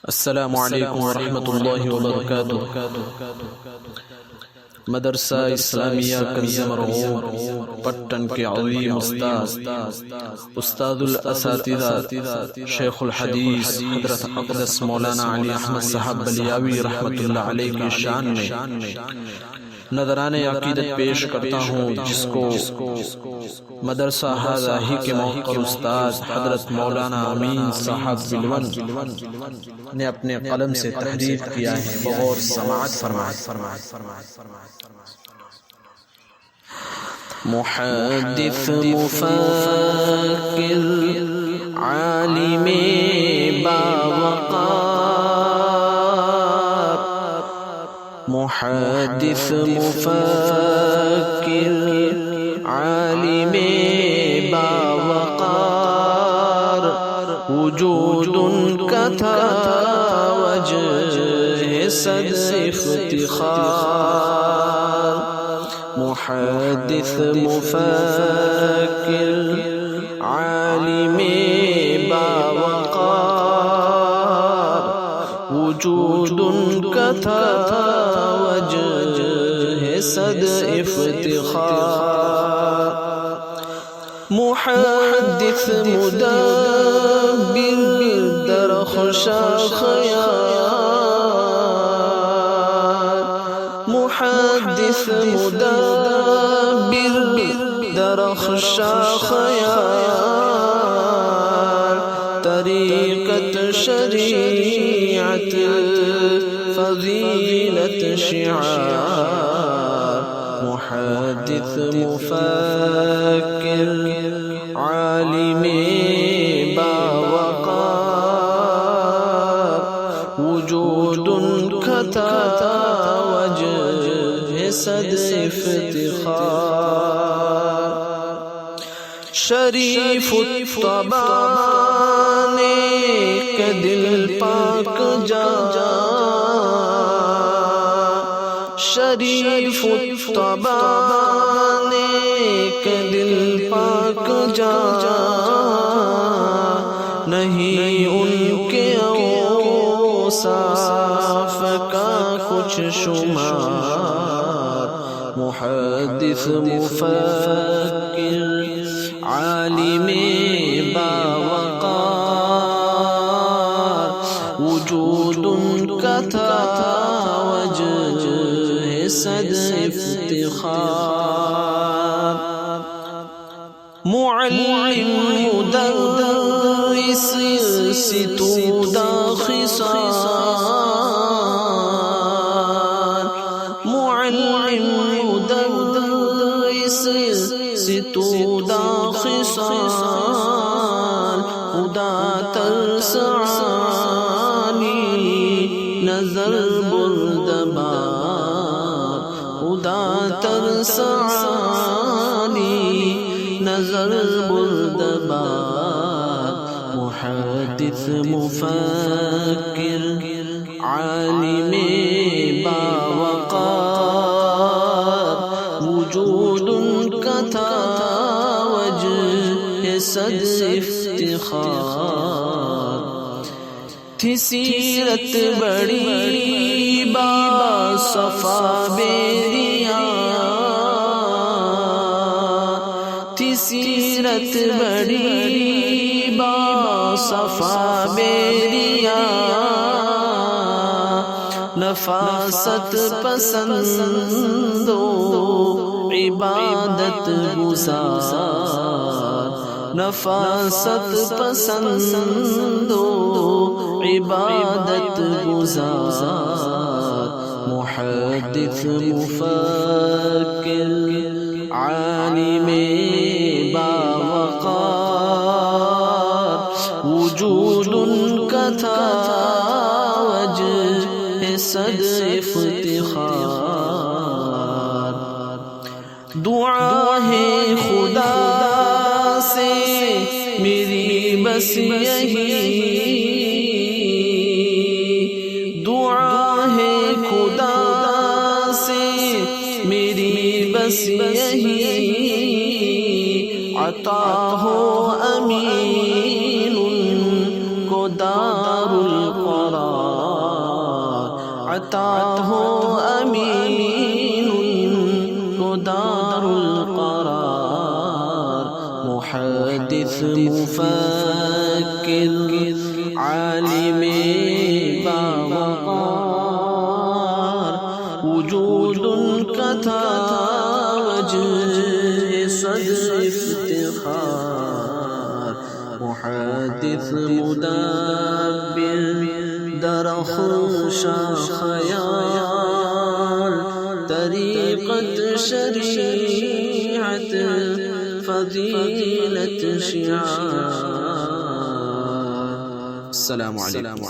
السلام علیکم ورحمۃ اللہ وبرکاتہ۔ مدرسہ اسلامیہ کنز مرغوب پٹن کے عظیم استاد الاساتذہ شیخ الحدیث حضرت اقدس مولانا علی احمد صاحب بلیاوی رحمۃ اللہ علیہ کی شان میں نذران عقیدت پیش کرتا ہوں، جس کو مدرسہ ھذا ہی کے موقر استاد حضرت مولانا امین صاحب بلون نے اپنے قلم سے تحریر کیا ہے۔ بغور سماعت فرمائے۔ محدث مفکر عالم باوقار، محدث مفکر عالم باوقار، وجود کا تھا وجہ صد افتخار، محدث مفکر عالم باوقار، وجود کا تھا وجہ صد افتخار، محدث مدبر درخشاں خیال، محدث مدبر درخشاں خیال، طریقت شریعت فضیلت شعار، محدث مفکر عالم باوقار، وجود کا تھا وجہ صد افتخار، شریف الطبع نیک دل پاک جا، شریف الطبع نیک دل پاک جا، نہیں ان کے اوصاف کا کچھ شمار، محدث مفکر عالم باوقار، وجود کا تھا وجہ صد افتخار، معلم مدرس ستودہ خصال، معلم مدرس ستودہ خصال، خدا ترسانی نظر بردبار، خدا ترسانی نظر بردبار، محدث مفکر عالم باوقار، وجود کا تھا وجہ صد افتخار، تھی سیرت بڑی بابا صفا بیریا، تھی سیرت بڑی بابا صفا بیریا، نفاست پسند و عبادت گزار، نفاست پسند و عبادت گزار، محدث مفکر عالم باوقار، وجود کا تھا وجہ صد افتخار، دعا ہے خدا سے میری بس یہی، دعا ہے خدا سے میری بس یہی، عطا ہو امین کو دار القرار، عطا ہو امین کو دار القرار، محدث مفکر عالم باوقار، وجود کا تھا وجہ صدر افتخار، محدث مدبر درخشاں خیال، طریقت شریعت فضیلت شعار۔ السلام علیکم۔